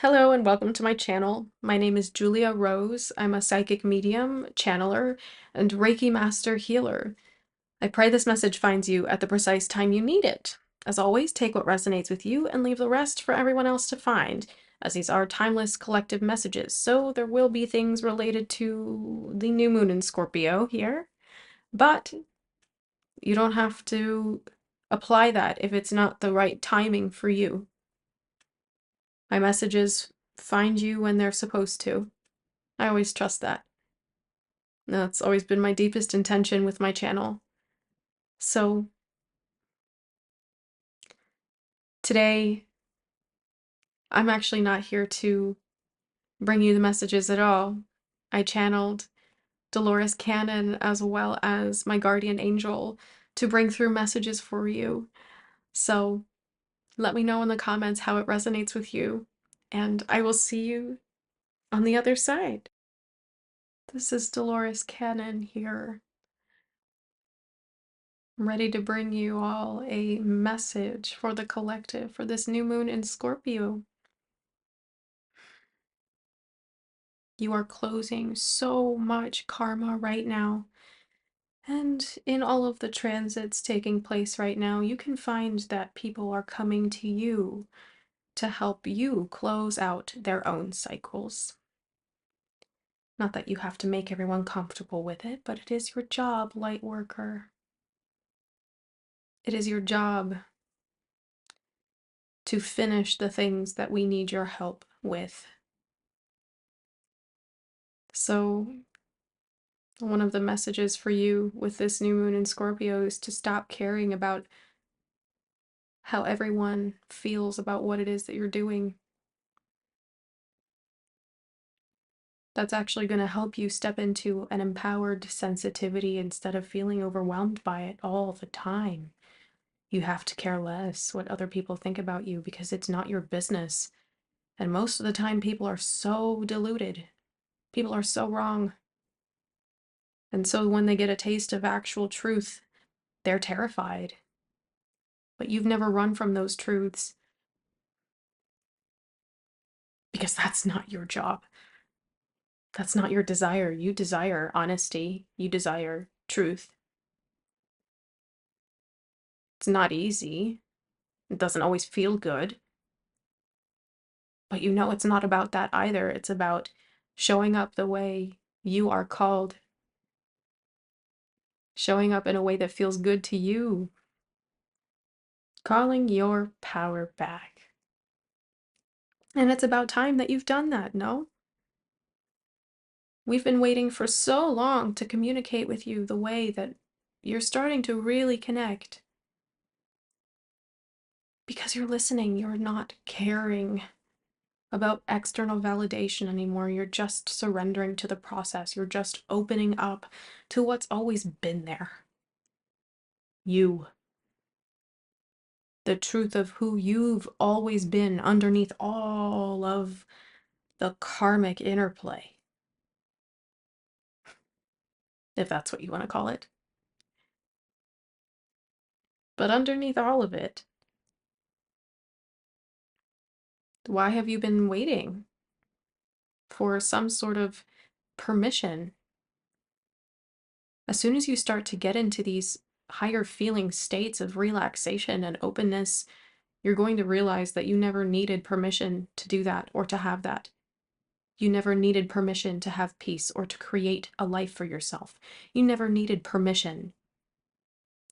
Hello and welcome to my channel. My name is Julia Rose. I'm a psychic medium, channeler, and Reiki master healer. I pray this message finds you at the precise time you need it. As always, take what resonates with you and leave the rest for everyone else to find, as these are timeless collective messages, so there will be things related to the new moon in Scorpio here, but you don't have to apply that if it's not the right timing for you. My messages find you when they're supposed to. I always trust that. That's always been my deepest intention with my channel. So today, I'm actually not here to bring you the messages at all. I channeled Dolores Cannon as well as my guardian angel to bring through messages for you. So let me know in the comments how it resonates with you, and I will see you on the other side. This is Dolores Cannon here. I'm ready to bring you all a message for the collective for this new moon in Scorpio. You are closing so much karma right now. And in all of the transits taking place right now, you can find that people are coming to you to help you close out their own cycles. Not that you have to make everyone comfortable with it, but it is your job, light worker. It is your job to finish the things that we need your help with. So, one of the messages for you with this new moon in Scorpio is to stop caring about how everyone feels about what it is that you're doing. That's actually going to help you step into an empowered sensitivity instead of feeling overwhelmed by it all the time. You have to care less what other people think about you because it's not your business. And most of the time, people are so deluded. People are so wrong. And so when they get a taste of actual truth, they're terrified. But you've never run from those truths because that's not your job. That's not your desire. You desire honesty. You desire truth. It's not easy. It doesn't always feel good. But you know it's not about that either. It's about showing up the way you are called. Showing up in a way that feels good to you. Calling your power back. And it's about time that you've done that, no? We've been waiting for so long to communicate with you the way that you're starting to really connect. Because you're listening, you're not caring about external validation anymore. You're just surrendering to the process. You're just opening up to what's always been there. You. The truth of who you've always been underneath all of the karmic interplay. If that's what you want to call it. But underneath all of it, why have you been waiting for some sort of permission? As soon as you start to get into these higher feeling states of relaxation and openness, you're going to realize that you never needed permission to do that or to have that. You never needed permission to have peace or to create a life for yourself. You never needed permission.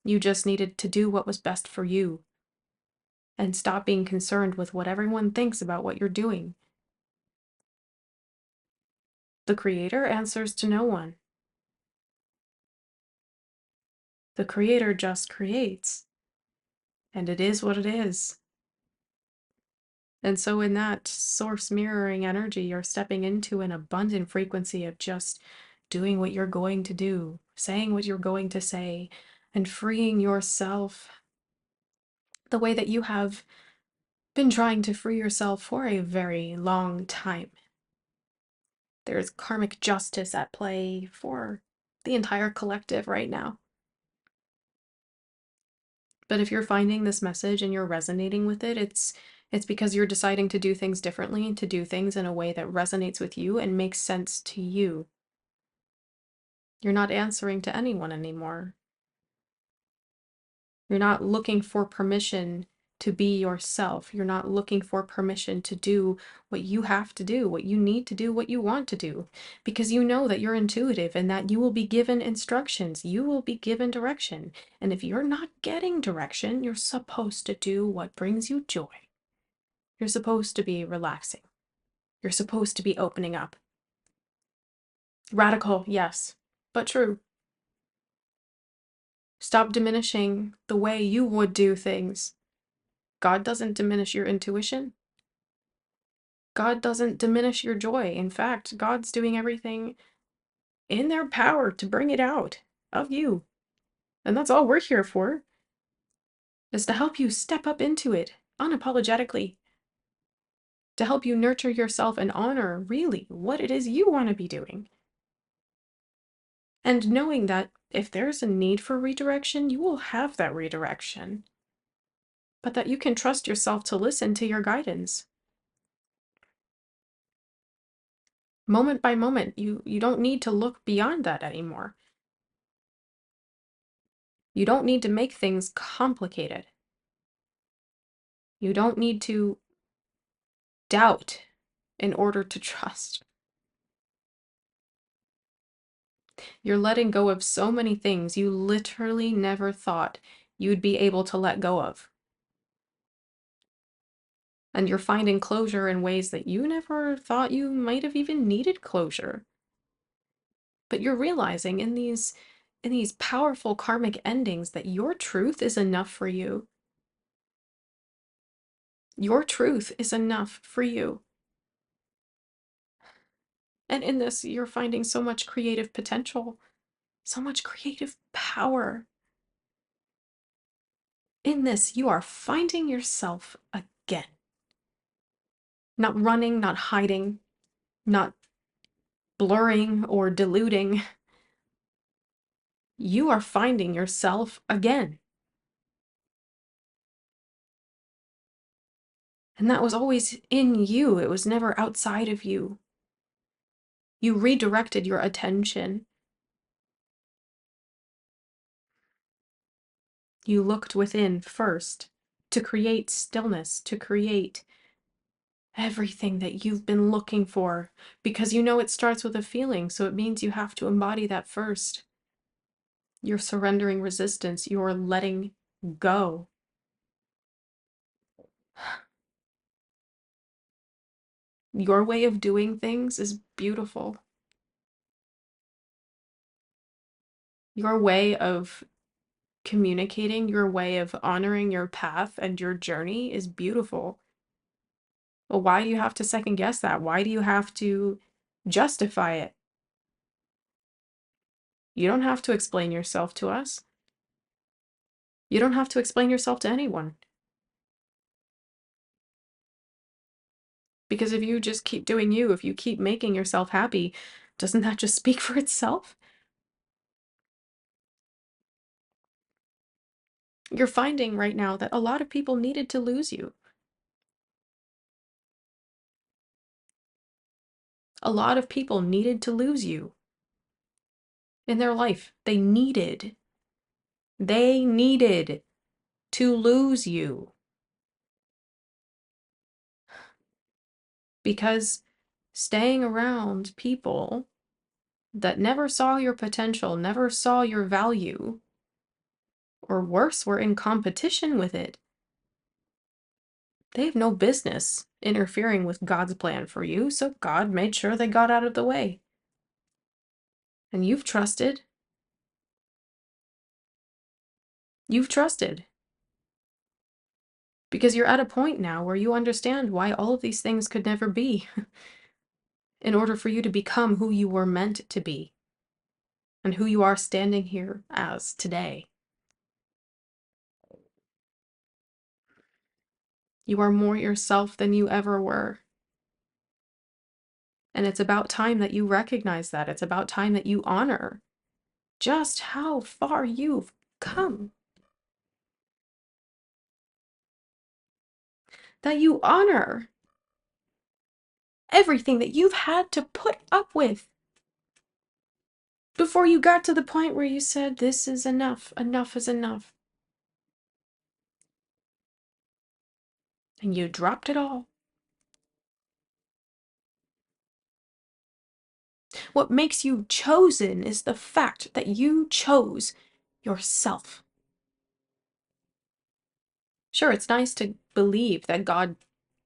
You just needed to do what was best for you and stop being concerned with what everyone thinks about what you're doing. The Creator answers to no one. The Creator just creates. And it is what it is. And so in that source mirroring energy, you're stepping into an abundant frequency of just doing what you're going to do, saying what you're going to say, and freeing yourself the way that you have been trying to free yourself for a very long time. There's karmic justice at play for the entire collective right now. But if you're finding this message and you're resonating with it, it's It's because you're deciding to do things differently, to do things in a way that resonates with you and makes sense to you. You're not answering to anyone anymore. You're not looking for permission to be yourself. You're not looking for permission to do what you have to do, what you need to do, what you want to do, because you know that you're intuitive and that you will be given instructions. You will be given direction. And if you're not getting direction, you're supposed to do what brings you joy. You're supposed to be relaxing. You're supposed to be opening up. Radical, yes, but true. Stop diminishing the way you would do things. God doesn't diminish your intuition. God doesn't diminish your joy. In fact, God's doing everything in their power to bring it out of you. And that's all we're here for, is to help you step up into it unapologetically, to help you nurture yourself and honor really what it is you want to be doing. And knowing that if there's a need for redirection, you will have that redirection, but that you can trust yourself to listen to your guidance. Moment by moment, you don't need to look beyond that anymore. You don't need to make things complicated. You don't need to doubt in order to trust. You're letting go of so many things you literally never thought you'd be able to let go of. And you're finding closure in ways that you never thought you might have even needed closure. But you're realizing in these powerful karmic endings that your truth is enough for you. Your truth is enough for you. And in this, you're finding so much creative potential, so much creative power. In this, you are finding yourself again. Not running, not hiding, not blurring or diluting. You are finding yourself again. And that was always in you. It was never outside of you. You redirected your attention. You looked within first to create stillness, to create everything that you've been looking for, because you know it starts with a feeling, so it means you have to embody that first. You're surrendering resistance. You're letting go. Your way of doing things is beautiful. Your way of communicating, your way of honoring your path and your journey is beautiful. Well, why do you have to second guess that? Why do you have to justify it? You don't have to explain yourself to us. You don't have to explain yourself to anyone. Because if you just keep doing you, if you keep making yourself happy, doesn't that just speak for itself? You're finding right now that a lot of people needed to lose you. A lot of people needed to lose you in their life. They needed to lose you. Because staying around people that never saw your potential, never saw your value, or worse, were in competition with it, they have no business interfering with God's plan for you, so God made sure they got out of the way. And you've trusted. You've trusted. Because you're at a point now where you understand why all of these things could never be in order for you to become who you were meant to be and who you are standing here as today. You are more yourself than you ever were. And it's about time that you recognize that. It's about time that you honor just how far you've come. that you honor everything that you've had to put up with before you got to the point where you said, this is enough, enough is enough. And you dropped it all. What makes you chosen is the fact that you chose yourself. Sure, it's nice to believe that God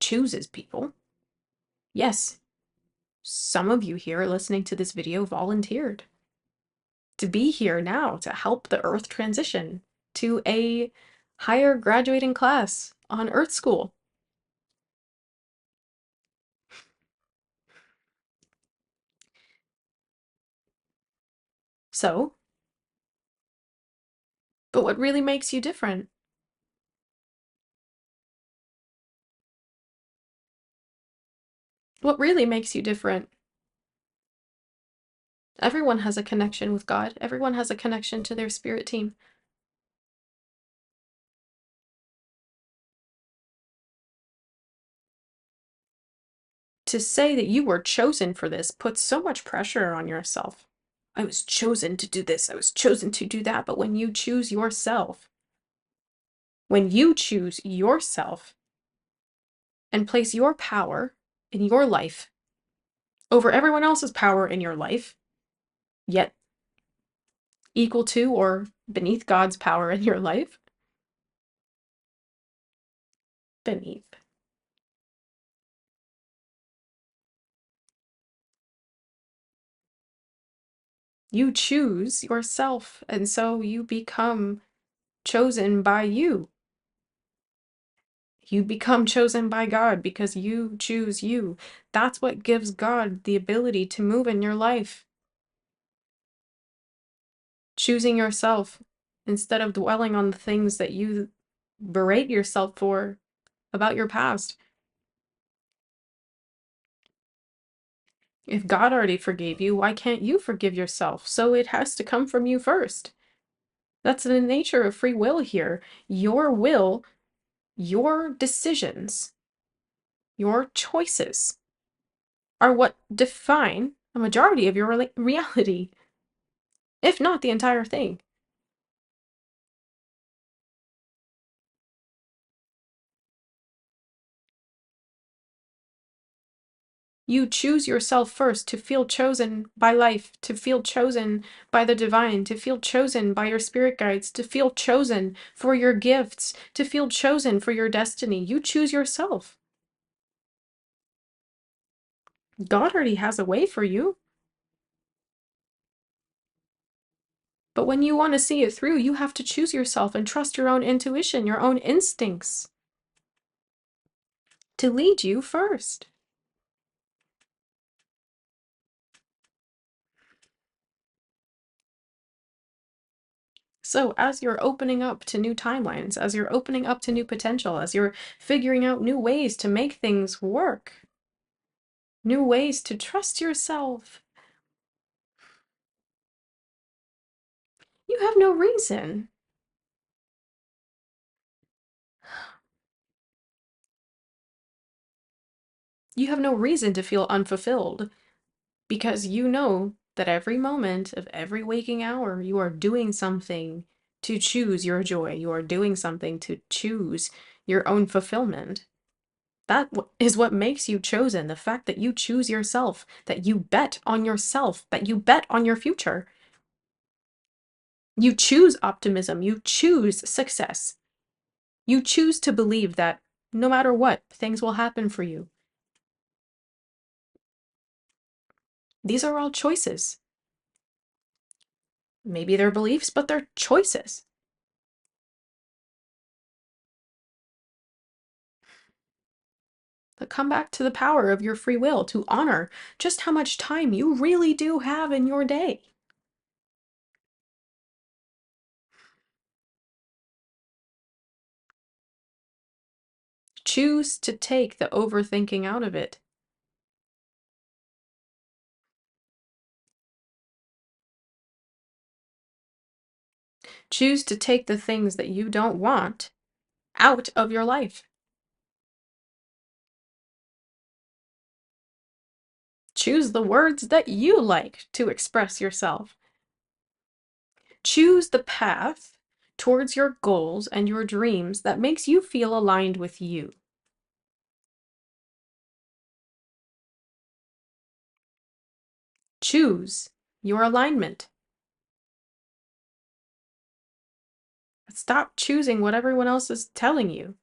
chooses people. Yes, some of you here listening to this video volunteered to be here now to help the Earth transition to a higher graduating class on Earth School. So, but what really makes you different? What really makes you different? Everyone has a connection with God. Everyone has a connection to their spirit team. To say that you were chosen for this puts so much pressure on yourself. I was chosen to do this. I was chosen to do that. But when you choose yourself, and place your power in your life over everyone else's power in your life, yet equal to or beneath God's power in your life, beneath. You choose yourself, and so you become chosen by you. You become chosen by God because you choose you. That's what gives God the ability to move in your life. Choosing yourself instead of dwelling on the things that you berate yourself for about your past. If God already forgave you, why can't you forgive yourself? So it has to come from you first. That's the nature of free will here. Your will, your decisions, your choices are what define a majority of your reality, if not the entire thing. You choose yourself first to feel chosen by life, to feel chosen by the divine, to feel chosen by your spirit guides, to feel chosen for your gifts, to feel chosen for your destiny. You choose yourself. God already has a way for you. But when you want to see it through, you have to choose yourself and trust your own intuition, your own instincts to lead you first. So as you're opening up to new timelines, as you're opening up to new potential, as you're figuring out new ways to make things work, new ways to trust yourself, you have no reason. You have no reason to feel unfulfilled because you know that every moment of every waking hour, you are doing something to choose your joy. You are doing something to choose your own fulfillment. That is what makes you chosen. The fact that you choose yourself, that you bet on yourself, that you bet on your future. You choose optimism. You choose success. You choose to believe that no matter what, things will happen for you. These are all choices. Maybe they're beliefs, but they're choices. But come back to the power of your free will to honor just how much time you really do have in your day. Choose to take the overthinking out of it. Choose to take the things that you don't want out of your life. Choose the words that you like to express yourself. Choose the path towards your goals and your dreams that makes you feel aligned with you. Choose your alignment. Stop choosing what everyone else is telling you.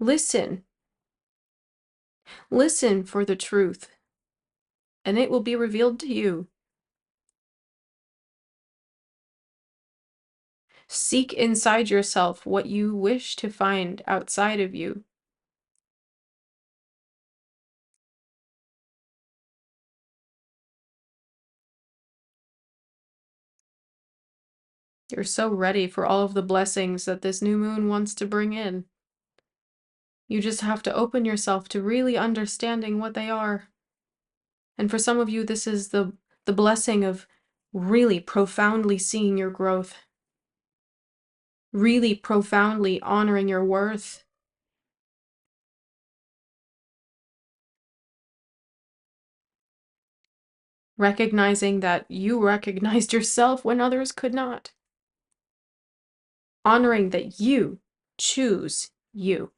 Listen. Listen for the truth, and it will be revealed to you. Seek inside yourself what you wish to find outside of you. You're so ready for all of the blessings that this new moon wants to bring in. You just have to open yourself to really understanding what they are. And for some of you, this is the blessing of really profoundly seeing your growth, really profoundly honoring your worth. Recognizing that you recognized yourself when others could not. Honoring that you choose you.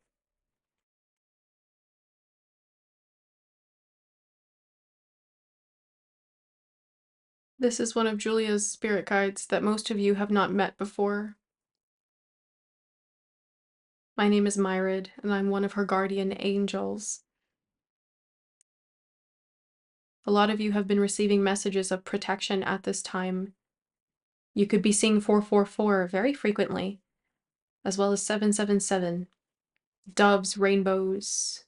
This is one of Julia's spirit guides that most of you have not met before. My name is Myrid, and I'm one of her guardian angels. A lot of you have been receiving messages of protection at this time. You could be seeing 444 very frequently, as well as 777, doves, rainbows,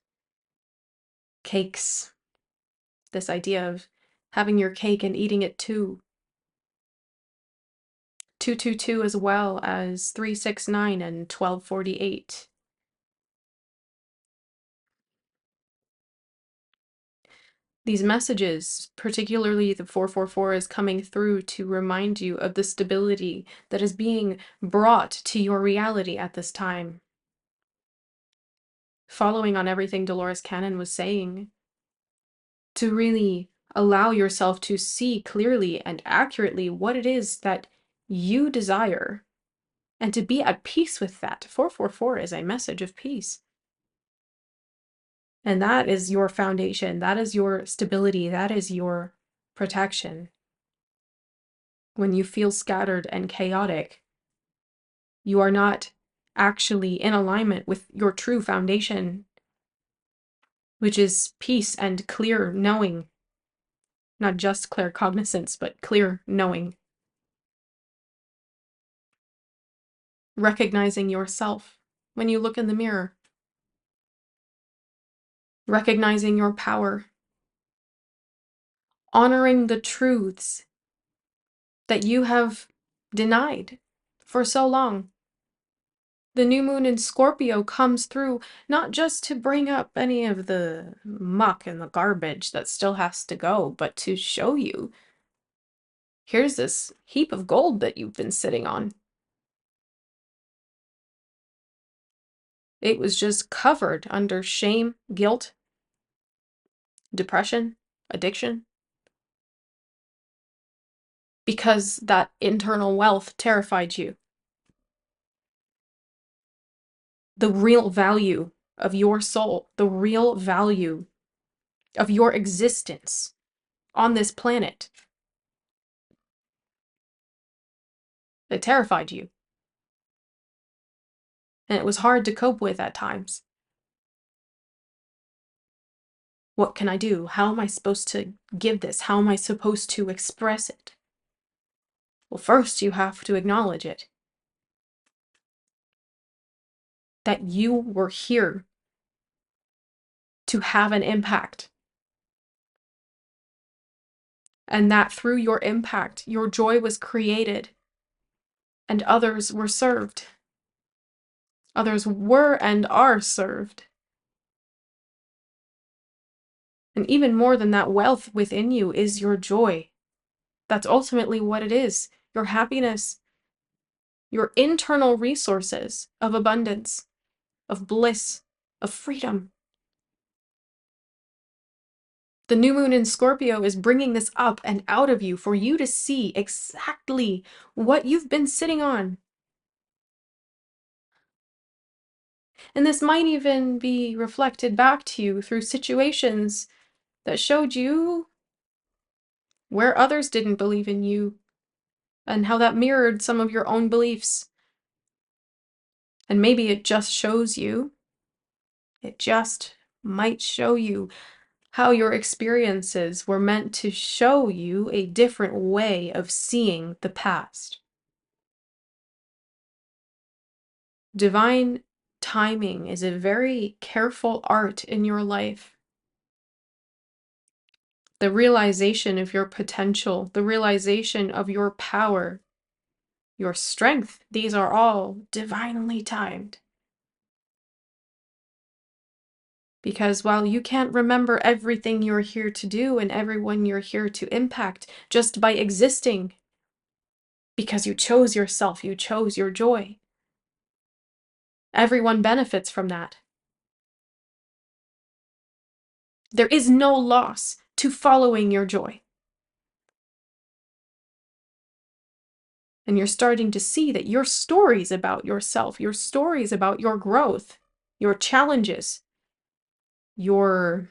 cakes. This idea of having your cake and eating it too. 222 as well as 369 and 1248. These messages, particularly the 444, is coming through to remind you of the stability that is being brought to your reality at this time. Following on everything Dolores Cannon was saying, to really allow yourself to see clearly and accurately what it is that you desire, and to be at peace with that. 444 is a message of peace. And that is your foundation. That is your stability. That is your protection. When you feel scattered and chaotic, you are not actually in alignment with your true foundation, which is peace and clear knowing. Not just clear cognizance, but clear knowing. Recognizing yourself when you look in the mirror. Recognizing your power. Honoring the truths that you have denied for so long. The new moon in Scorpio comes through not just to bring up any of the muck and the garbage that still has to go, but to show you, here's this heap of gold that you've been sitting on. It was just covered under shame, guilt, depression, addiction, because that internal wealth terrified you. The real value of your soul, the real value of your existence on this planet, it terrified you. And it was hard to cope with at times. What can I do? How am I supposed to give this? How am I supposed to express it? Well, first you have to acknowledge it. That you were here to have an impact. And that through your impact, your joy was created and others were served. Others were and are served. And even more than that, wealth within you is your joy. That's ultimately what it is, your happiness. your internal resources of abundance, of bliss, of freedom. The new moon in Scorpio is bringing this up and out of you for you to see exactly what you've been sitting on. And this might even be reflected back to you through situations that showed you where others didn't believe in you and how that mirrored some of your own beliefs. And maybe it just shows you, it just might show you how your experiences were meant to show you a different way of seeing the past. Divine timing is a very careful art in your life. The realization of your potential, the realization of your power, your strength, these are all divinely timed. Because while you can't remember everything you're here to do and everyone you're here to impact just by existing, because you chose yourself, you chose your joy, everyone benefits from that. There is no loss to following your joy. And you're starting to see that your stories about yourself, your stories about your growth, your challenges, your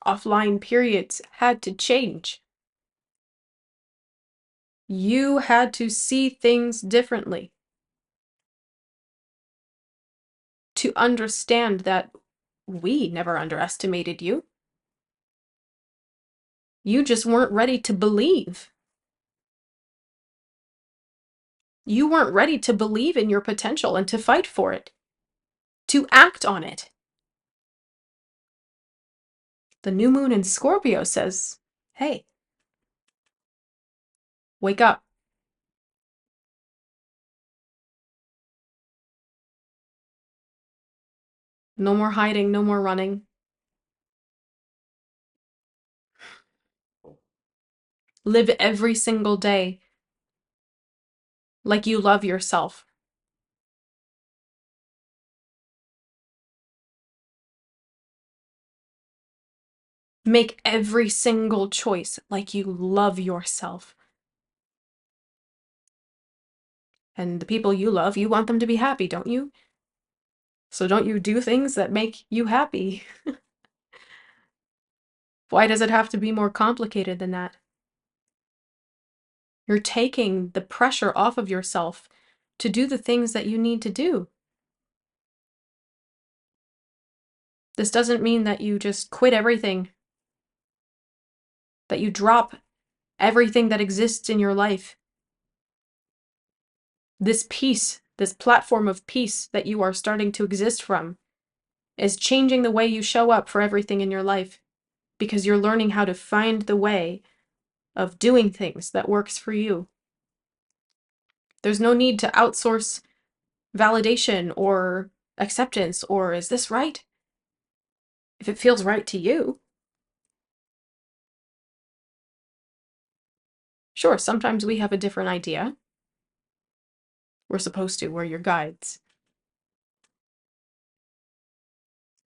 offline periods had to change. You had to see things differently to understand that we never underestimated you. You just weren't ready to believe. You weren't ready to believe in your potential and to fight for it, to act on it. The new moon in Scorpio says, hey, wake up. No more hiding, no more running. Live every single day like you love yourself. Make every single choice like you love yourself. And the people you love, you want them to be happy, don't you? So don't you do things that make you happy? Why does it have to be more complicated than that? You're taking the pressure off of yourself to do the things that you need to do. This doesn't mean that you just quit everything, that you drop everything that exists in your life. This peace, this platform of peace that you are starting to exist from, is changing the way you show up for everything in your life, because you're learning how to find the way of doing things that works for you. There's no need to outsource validation or acceptance or is this right? If it feels right to you. Sure, sometimes we have a different idea. We're supposed to, we're your guides.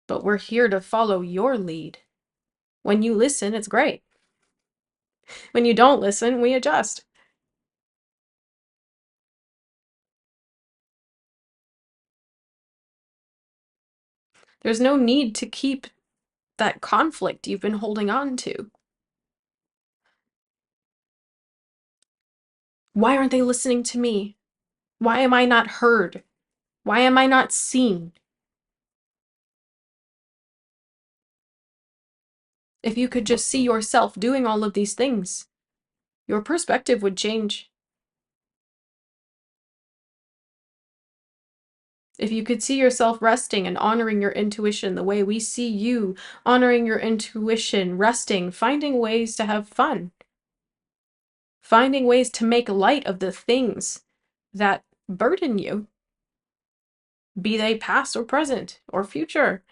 But we're here to follow your lead. When you listen, it's great. When you don't listen, we adjust. There's no need to keep that conflict you've been holding on to. Why aren't they listening to me? Why am I not heard? Why am I not seen? If you could just see yourself doing all of these things, your perspective would change. If you could see yourself resting and honoring your intuition the way we see you honoring your intuition, resting, finding ways to have fun, finding ways to make light of the things that burden you, be they past or present or future,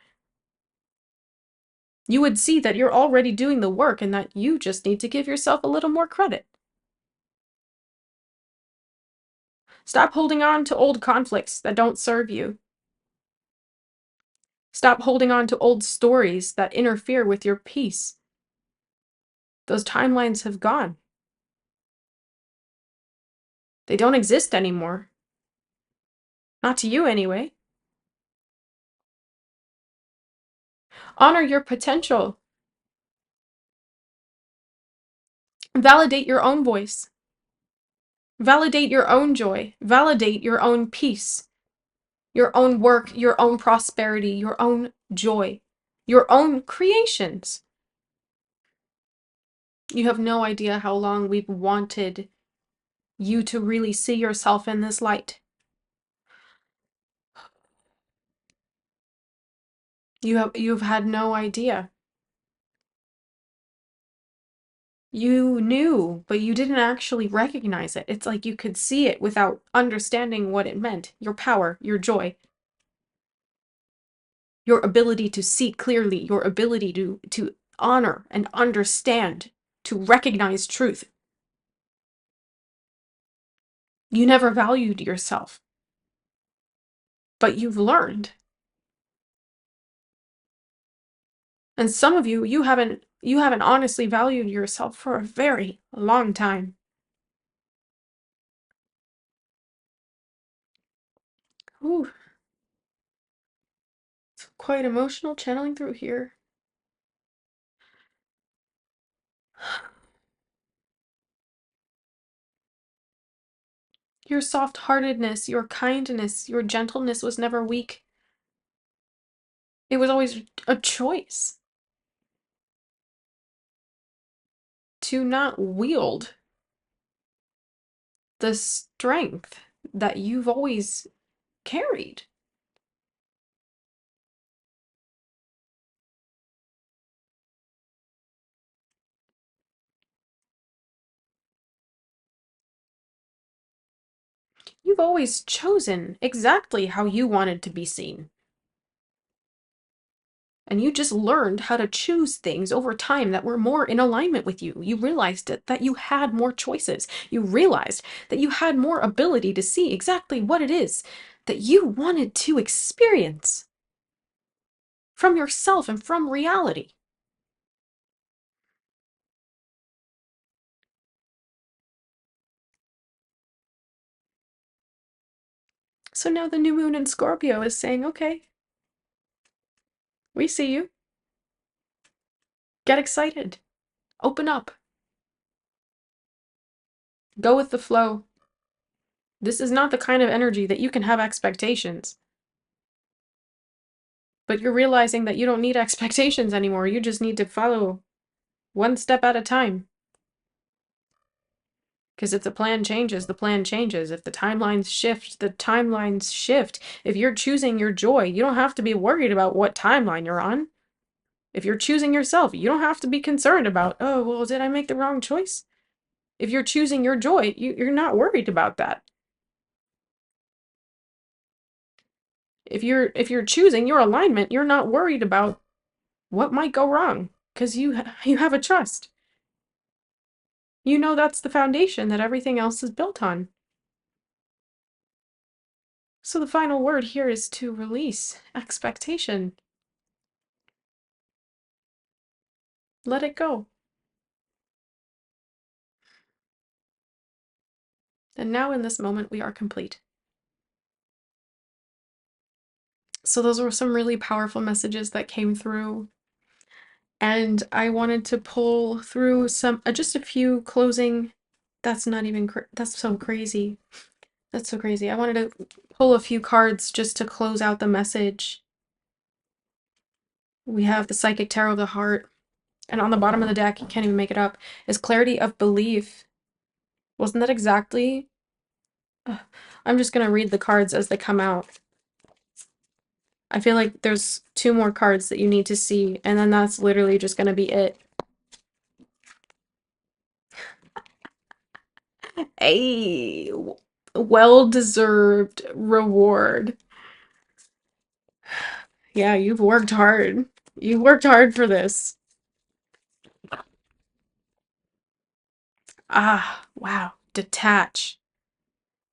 you would see that you're already doing the work and that you just need to give yourself a little more credit. Stop holding on to old conflicts that don't serve you. Stop holding on to old stories that interfere with your peace. Those timelines have gone. They don't exist anymore. Not to you, anyway. Honor your potential. Validate your own voice. Validate your own joy. Validate your own peace. Your own work, your own prosperity, your own joy, your own creations. You have no idea how long we've wanted you to really see yourself in this light. You've had no idea. You knew, but you didn't actually recognize it. It's like you could see it without understanding what it meant. Your power, your joy, your ability to see clearly, your ability to honor and understand, to recognize truth. You never valued yourself, but you've learned. And some of you, you haven't honestly valued yourself for a very long time. Ooh. It's quite emotional channeling through here. Your soft-heartedness, your kindness, your gentleness was never weak. It was always a choice to not wield the strength that you've always carried. You've always chosen exactly how you wanted to be seen. And you just learned how to choose things over time that were more in alignment with you. You realized that you had more choices. You realized that you had more ability to see exactly what it is that you wanted to experience from yourself and from reality. So now the new moon in Scorpio is saying, okay, we see you. Get excited. Open up. Go with the flow. This is not the kind of energy that you can have expectations. But you're realizing that you don't need expectations anymore. You just need to follow one step at a time. Because if the plan changes, the plan changes. If the timelines shift, the timelines shift. If you're choosing your joy, you don't have to be worried about what timeline you're on. If you're choosing yourself, you don't have to be concerned about, oh, well, did I make the wrong choice? If you're choosing your joy, you're not worried about that. If you're choosing your alignment, you're not worried about what might go wrong because you have a trust. You know that's the foundation that everything else is built on. So the final word here is to release expectation. Let it go. And now in this moment, we are complete. So those were some really powerful messages that came through. And I wanted to pull through some, just a few closing. That's not even, that's so crazy. That's so crazy. I wanted to pull a few cards just to close out the message. We have the Psychic Tarot of the Heart. And on the bottom of the deck, you can't even make it up, is Clarity of Belief. Wasn't that exactly? I'm just going to read the cards as they come out. I feel like there's two more cards that you need to see, and then that's literally just going to be it. A well-deserved reward. Yeah, you've worked hard. You worked hard for this. Ah, wow. Detach.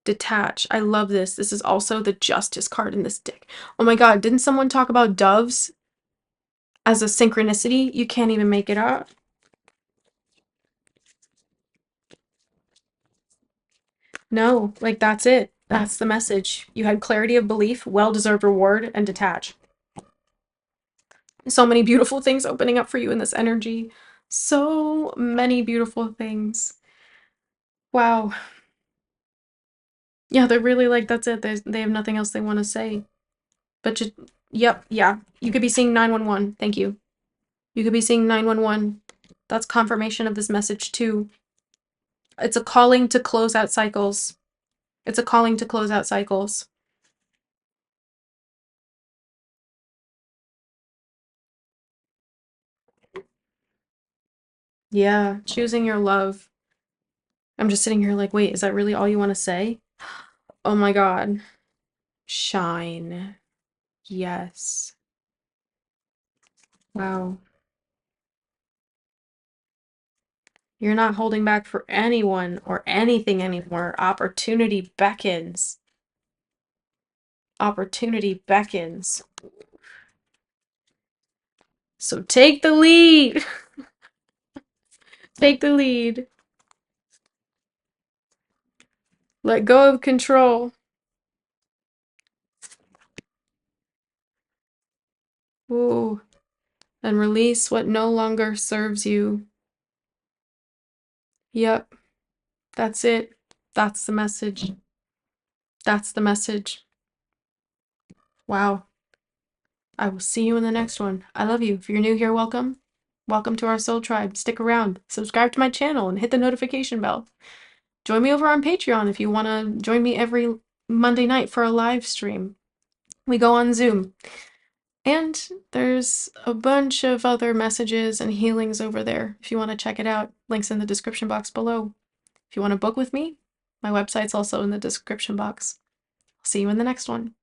Detach. I love this. This is also the Justice card in this deck. Oh my god, didn't someone talk about doves as a synchronicity? You can't even make it up. No, like that's it. That's the message. You had clarity of belief, well-deserved reward, and detach. So many beautiful things opening up for you in this energy. So many beautiful things. Wow. Yeah, they're really like, that's it. They have nothing else they want to say. But just, yep, yeah. You could be seeing 911. Thank you. You could be seeing 911. That's confirmation of this message too. It's a calling to close out cycles. It's a calling to close out cycles. Yeah, choosing your love. I'm just sitting here like, wait, is that really all you want to say? Oh my God. Shine. Yes. Wow. You're not holding back for anyone or anything anymore. Opportunity beckons. Opportunity beckons. So take the lead. Take the lead. Let go of control. Ooh. And release what no longer serves you. Yep. That's it. That's the message. That's the message. Wow. I will see you in the next one. I love you. If you're new here, welcome. Welcome to our soul tribe. Stick around. Subscribe to my channel and hit the notification bell. Join me over on Patreon if you want to join me every Monday night for a live stream. We go on Zoom. And there's a bunch of other messages and healings over there if you want to check it out. Links in the description box below. If you want to book with me, my website's also in the description box. I'll see you in the next one.